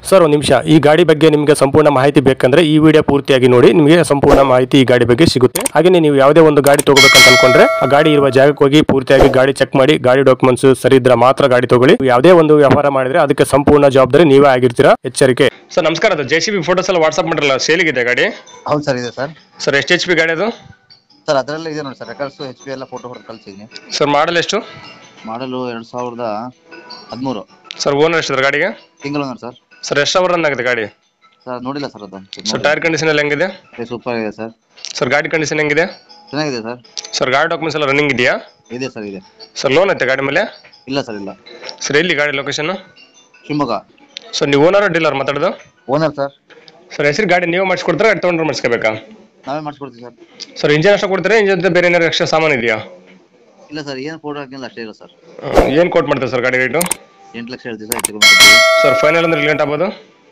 Sir ಒಂದು ನಿಮಿಷ, ಈ ಗಾಡಿ ಬಗ್ಗೆ ನಿಮಗೆ ಸಂಪೂರ್ಣ ಮಾಹಿತಿ ಬೇಕಂದ್ರೆ ಈ ವಿಡಿಯೋ ಪೂರ್ತಿಯಾಗಿ ನೋಡಿ, ನಿಮಗೆ ಸಂಪೂರ್ಣ ಮಾಹಿತಿ ಈ ಗಾಡಿ ಬಗ್ಗೆ ಸಿಗುತ್ತೆ. ಹಾಗೆ ನೀವು ಯಾವುದೇ ಒಂದು ಗಾಡಿ ತಗೋಬೇಕಂತ ಅನ್ಕೊಂಡ್ರೆ ಆ ಗಾಡಿ ಇರುವ ಜಾಗಕ್ಕೆ ಹೋಗಿ ಪೂರ್ತಿಯಾಗಿ ಗಾಡಿ ಚೆಕ್ ಮಾಡಿ, ಗಾಡಿ ಡಾಕ್ಯುಮೆಂಟ್ಸ್ ಸರಿ ಇದ್ರೆ ಮಾತ್ರ ಗಾಡಿ ತಗೊಳ್ಳಿ. ಯಾವುದೇ ಒಂದು ವ್ಯವಹಾರ ಮಾಡಿದ್ರೆ ಅದಕ್ಕೆ ಸಂಪೂರ್ಣ ಜವಾಬ್ದಾರಿ ನೀವೇ ಆಗಿರ್ತೀರಾ, ಎಚ್ಚರಿಕೆ. ಸರ್ ನಮಸ್ಕಾರ, ಅದು JCB ಫೋಟೋಸ್ ಎಲ್ಲ ವಾಟ್ಸ್ಆಪ್ ಮಾಡಿರಲ್ಲ, ಸೇಲಿಗಿದೆ ಗಾಡಿ? ಹೌದು ಸರ್, ಇದೆ ಸರ್. ಸರ್ ಎಷ್ಟು HP ಗಾಡಿ ಅದು? ಸರ್ ಅದರಲ್ಲೇ ಇದೆ ನೋಡಿ ಸರ್, ರೆಕಾರ್ಡ್ಸ್ HP ಎಲ್ಲ ಫೋಟೋ ಹೊರಗೆ ಕಳಿಸಿದ್ದೀನಿ. ಸರ್ ಮಾಡಲ್ ಎಷ್ಟು? ಮಾಡಲು 2013. ಸರ್ ಓನರ್ ಎಷ್ಟು ಗಾಡಿಗೆ? Single owner sir. ಸರ್ ಎಷ್ಟು ಅವರ್ ರನ್ ಆಗಿದೆ ಗಾಡಿ? ಸರ್ ನೋಡಿಲ್ಲ ಸರ್ ಅದು. ಸರ್ ಟೈರ್ ಕಂಡೀಷನ್ ಎಲ್ಲ ಹೆಂಗಿದೆ? ಸೂಪರ್ ಆಗಿದೆ ಸರ್. ಸರ್ ಗಾಡಿ ಕಂಡೀಷನ್ ಹೆಂಗಿದೆ? ಚೆನ್ನಾಗಿದೆ ಸರ್. ಸರ್ ಗಾಡಿ ಡಾಕ್ಯುಮೆಂಟ್ಸ್ ಎಲ್ಲ ರನ್ನಿಂಗ್ ಇದೆಯಾ? ಇದೆ ಸರ್, ಇದೆ. ಸರ್ ಲೋನ್ ಐತೆ ಗಾಡಿ ಮೇಲೆ? ಇಲ್ಲ ಸರ್, ಇಲ್ಲ. ಸರ್ ಎಲ್ಲಿ ಗಾಡಿ ಲೊಕೇಶನ್? ಶಿವಮೊಗ್ಗ. ಸರ್ ನೀವು ಓನರ್ ಡೀಲರ್ ಮಾತಾಡೋದು? Owner sir. ಸರ್ ಹೆಸರು ಗಾಡಿ ನೀವು ಮಾಡಿಸ್ಕೊಡ್ತಾರೆ, ಗಾಡಿ ತೊಗೊಂಡ್ರೆ ಮಾಡಿಸ್ಕೋಬೇಕಾ? ನಾವೇ ಮಾಡಿಸ್ಕೊಡ್ತೀವಿ ಸರ್. ಸರ್ ಇಂಜನ್ ಅಷ್ಟೇ ಕೊಡ್ತಾರೆ, ಇಂಜನ್ ಜೊತೆ ಬೇರೆ ಏನಾದ್ರು ಎಕ್ಸ್ಟ್ರಾ ಸಾಮಾನು ಇದೆಯಾ? ಇಲ್ಲ ಸರ್, ಏನು ಫೋಟೋ ಹಾಕಿಲ್ಲ ಅಷ್ಟೇ ಇಲ್ಲ ಸರ್. ಏನು ಕೋಟ್ ಮಾಡ್ತಾರೆ ಸರ್ ಗಾಡಿ ರೇಟು? 8 ಲಕ್ಷ ಹೇಳ್ತೀವಿ ಸರ್, ಹೆಚ್ಚು ಕಮ್ಮಿ. ಸರ್ ಫೈನಲ್ ಅಂದ್ರೆ ಲೇಟ್ ಆಗ್ಬೋದು?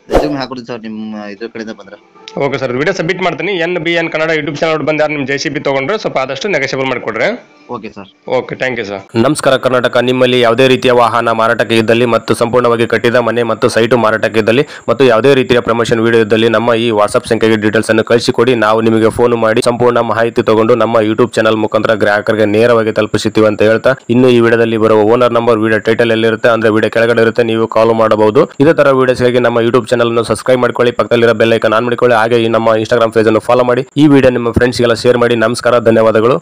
ಹೆಚ್ಚು ಕಮ್ಮಿ ಹಾಕೊಡ್ತೀವಿ ಸರ್, ನಿಮ್ಮ ಇದ್ರ ಕಡೆಯಿಂದ ಬಂದರೆ. ಓಕೆ ಸರ್, ವಿಡಿಯೋ ಸಬ್ಮಿಟ್ ಮಾಡ್ತೀನಿ. NBN ಕನ್ನಡ ಯೂಟ್ಯೂಬ್ ಚಾನಲ್ ಬಂದು ಯಾರು ನಿಮ್ಮ JCB ತೊಗೊಂಡ್ರೆ ಸ್ವಲ್ಪ ಆದಷ್ಟು ನೆಗೋಷಿಯಬಲ್ ಮಾಡಿಕೊಡ್ರೆ. Okay sir. Okay, thank you sir. ನಮಸ್ಕಾರ ಕರ್ನಾಟಕ. ನಿಮ್ಮಲ್ಲಿ ಯಾವುದೇ ರೀತಿಯ ವಾಹನ ಮಾರಾಟಕ್ಕೆ ಇದ್ದಲ್ಲಿ ಮತ್ತು ಸಂಪೂರ್ಣವಾಗಿ ಕಟ್ಟಿದ ಮನೆ ಮತ್ತು ಸೈಟು ಮಾರಾಟಕ್ಕೆ ಇದ್ದಲ್ಲಿ ಮತ್ತು ಯಾವುದೇ ರೀತಿಯ ಪ್ರಮೋಷನ್ ವಿಡಿಯೋ ಇದ್ದಲ್ಲಿ ನಮ್ಮ ಈ ವಾಟ್ಸ್ಆಪ್ ಸಂಖ್ಯೆಗೆ ಡೀಟೇಲ್ಸ್ ಅನ್ನು ಕಳಿಸಿಕೊಡಿ. ನಾವು ನಿಮಗೆ ಫೋನ್ ಮಾಡಿ ಸಂಪೂರ್ಣ ಮಾಹಿತಿ ತಗೊಂಡು ನಮ್ಮ ಯೂಟ್ಯೂಬ್ ಚಾನಲ್ ಮುಖಾಂತರ ಗ್ರಾಹಕರಿಗೆ ನೇರವಾಗಿ ತಲುಪಿಸುತ್ತೀವಿ ಅಂತ ಹೇಳ್ತಾ, ಇನ್ನು ಈ ವಿಡಿಯೋದಲ್ಲಿ ಬರುವ ಓನರ್ ನಂಬರ್ ವಿಡಿಯೋ ಟೈಟಲ್ ಎಲ್ಲಿರುತ್ತೆ ಅಂದ್ರೆ ವಿಡಿಯೋ ಕೆಳಗಡೆ ಇರುತ್ತೆ, ನೀವು ಕಾಲ್ ಮಾಡಬಹುದು. ಇದೇ ತರ ವಿಡಿಯೋಸ್ಗಾಗಿ ನಮ್ಮ ಯೂಟ್ಯೂಬ್ ಚಾನಲ್ ಅನ್ನು ಸಬ್ಸ್ಕ್ರೈಬ್ ಮಾಡ್ಕೊಳ್ಳಿ, ಪಕ್ಕದಲ್ಲಿರೋ ಬೆಲ್ ಐಕಾನ್ ಆನ್ ಮಾಡಿಕೊಳ್ಳಿ. ಹಾಗೆ ಈ ನಮ್ಮ ಇನ್ಸ್ಟಾಗ್ರಾಮ್ ಪೇಜ್ ಅನ್ನು ಫಾಲೋ ಮಾಡಿ. ಈ ವಿಡಿಯೋ ನಿಮ್ಮ ಫ್ರೆಂಡ್ಸ್ಗೆಲ್ಲ ಶೇರ್ ಮಾಡಿ. ನಮಸ್ಕಾರ, ಧನ್ಯವಾದಗಳು.